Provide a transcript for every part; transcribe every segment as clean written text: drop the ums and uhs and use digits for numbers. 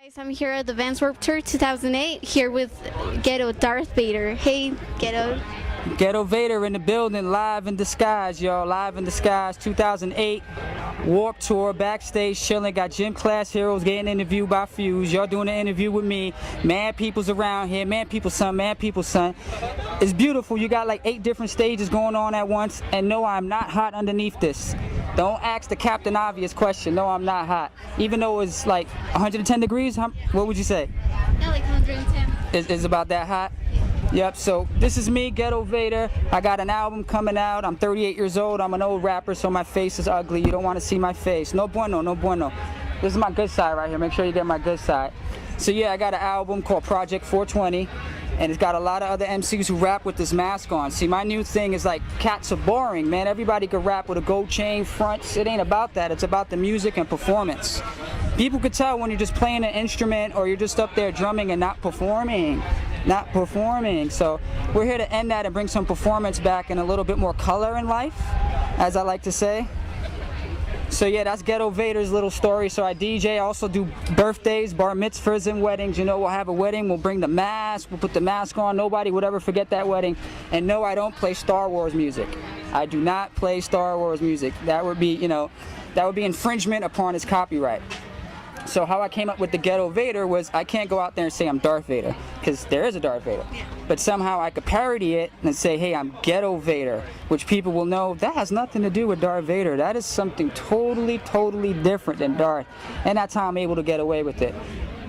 Guys, I'm here at the Vans Warped Tour 2008, here with Ghetto Darth Vader. Hey, Ghetto. Ghetto Vader in the building, live in disguise, y'all. Live in disguise, 2008 Warped Tour, backstage chilling. Got gym class heroes getting interviewed by Fuse. Y'all doing an interview with me. Man, people's around here. Man, people's son. Man, people's son. It's beautiful. You got like 8 different stages going on at once. And no, I'm not hot underneath this. Don't ask the Captain Obvious question. No, I'm not hot. Even though it's like 110 degrees, what would you say? Yeah, like 110. It's about that hot? Yep, so this is me, Ghetto Vader. I got an album coming out. I'm 38 years old. I'm an old rapper, so my face is ugly. You don't want to see my face. No bueno, no bueno. This is my good side right here. Make sure you get my good side. So yeah, I got an album called Project 420. And it's got a lot of other MCs who rap with this mask on. See, my new thing is like, cats are boring, man. Everybody could rap with a gold chain, fronts. It ain't about that. It's about the music and performance. People could tell when you're just playing an instrument or you're just up there drumming and not performing. Not performing. So we're here to end that and bring some performance back and a little bit more color in life, as I like to say. So yeah, that's Ghetto Vader's little story. So I DJ, also do birthdays, bar mitzvahs, and weddings. You know, we'll have a wedding, we'll bring the mask, we'll put the mask on. Nobody would ever forget that wedding. And no, I don't play Star Wars music. I do not play Star Wars music. That would be, you know, that would be infringement upon his copyright. So how I came up with the Ghetto Vader was I can't go out there and say I'm Darth Vader, because there is a Darth Vader. But somehow I could parody it and say, hey, I'm Ghetto Vader, which people will know that has nothing to do with Darth Vader. That is something totally, totally different than Darth. And that's how I'm able to get away with it.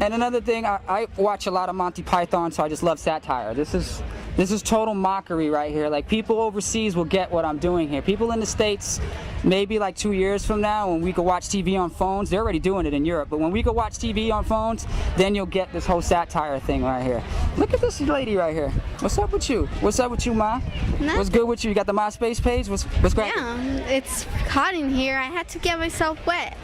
And another thing, I watch a lot of Monty Python, so I just love satire. This is total mockery right here. Like, people overseas will get what I'm doing here. People in the States, maybe like 2 years from now, when we could watch TV on phones, they're already doing it in Europe, but when we could watch TV on phones, then you'll get this whole satire thing right here. Look at this lady right here. What's up with you? What's up with you, Ma? Nothing. What's good with you? You got the MySpace page? What's cracking? Yeah, it's hot in here. I had to get myself wet.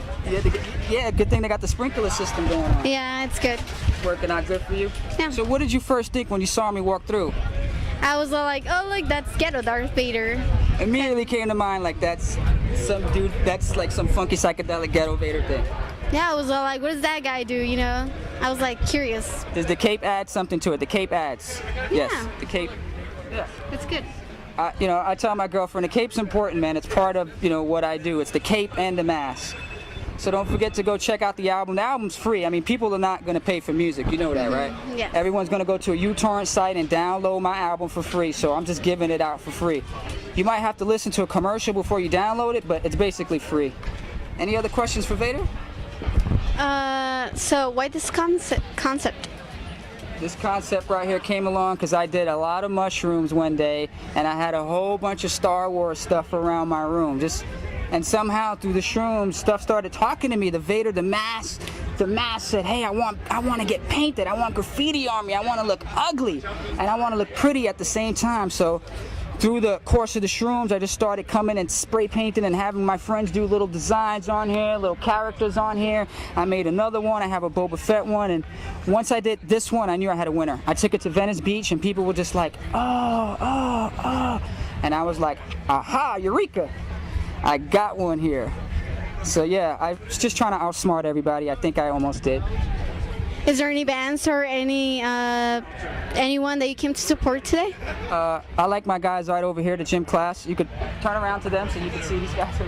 Yeah, good thing they got the sprinkler system going on. Yeah, it's good. Working out good for you? Yeah. So what did you first think when you saw me walk through? I was all like, oh, look, that's Ghetto Darth Vader. Immediately came to mind like that's some dude, that's like some funky psychedelic Ghetto Vader thing. Yeah, I was all like, what does that guy do, you know? I was like curious. Does the cape add something to it? The cape adds. Yes, Yeah. the cape. Yeah. It's good. You know, I tell my girlfriend the cape's important, man. It's part of, you know, what I do. It's the cape and the mask. So don't forget to go check out the album. The album's free. I mean, people are not going to pay for music. You know that, right? Yeah. Everyone's going to go to a uTorrent site and download my album for free. So I'm just giving it out for free. You might have to listen to a commercial before you download it, but it's basically free. Any other questions for Vader? So why this concept? This concept right here came along because I did a lot of mushrooms one day, and I had a whole bunch of Star Wars stuff around my room. And somehow through the shrooms, stuff started talking to me. The Vader, the mask said, hey, I want to get painted. I want graffiti on me. I want to look ugly, and I want to look pretty at the same time. So through the course of the shrooms, I just started coming and spray painting and having my friends do little designs on here, little characters on here. I made another one. I have a Boba Fett one. And once I did this one, I knew I had a winner. I took it to Venice Beach, and people were just like, oh. And I was like, aha, eureka. I got one here. So yeah, I was just trying to outsmart everybody. I think I almost did. Is there any bands or anyone that you came to support today? I like my guys right over here, the gym class. You could turn around to them so you can see these guys.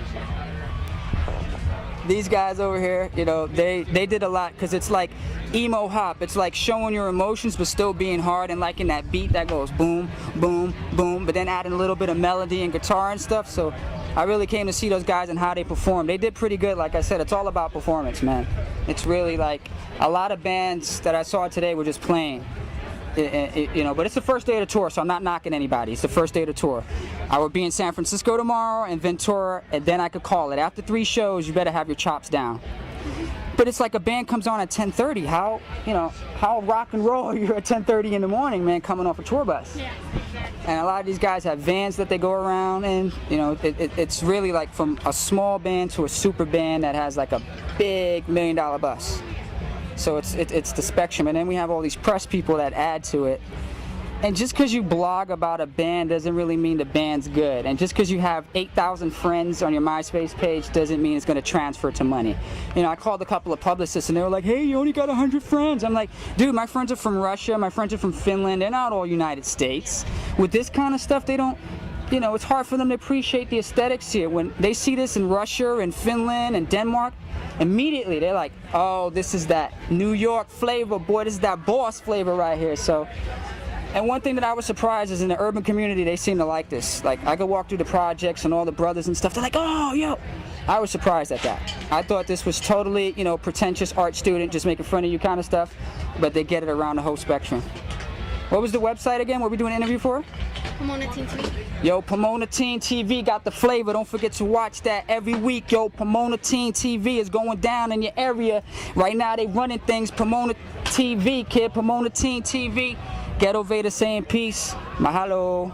These guys over here, you know, they did a lot because it's like emo hop. It's like showing your emotions but still being hard and liking that beat that goes boom, boom, boom, but then adding a little bit of melody and guitar and stuff. So I really came to see those guys and how they perform. They did pretty good. Like I said, it's all about performance, man. It's really like a lot of bands that I saw today were just playing. You know, but it's the first day of the tour, so I'm not knocking anybody. It's the first day of the tour. I will be in San Francisco tomorrow and Ventura, and then I could call it. After 3 shows, you better have your chops down. But it's like a band comes on at 10:30. How rock and roll are you at 10:30 in the morning, man, coming off a tour bus? Yeah. And a lot of these guys have vans that they go around in. You know, it's really like from a small band to a super band that has like a big $1 million bus. So it's the spectrum, and then we have all these press people that add to it. And just because you blog about a band doesn't really mean the band's good. And just because you have 8,000 friends on your MySpace page doesn't mean it's going to transfer to money. You know, I called a couple of publicists and they were like, hey, you only got 100 friends. I'm like, dude, my friends are from Russia, my friends are from Finland, they're not all United States. With this kind of stuff, they don't, you know, it's hard for them to appreciate the aesthetics here. When they see this in Russia and Finland and Denmark, immediately they're like, oh, this is that New York flavor, boy, this is that boss flavor right here. So. And one thing that I was surprised is in the urban community, they seem to like this. Like, I could walk through the projects and all the brothers and stuff, they're like, oh, yo. I was surprised at that. I thought this was totally, you know, pretentious art student, just making fun of you kind of stuff, but they get it around the whole spectrum. What was the website again? What were we doing an interview for? Pomona Teen TV. Yo, Pomona Teen TV got the flavor. Don't forget to watch that every week. Yo, Pomona Teen TV is going down in your area. Right now, they running things. Pomona TV, kid. Pomona Teen TV. Ghetto Vader saying peace. Mahalo.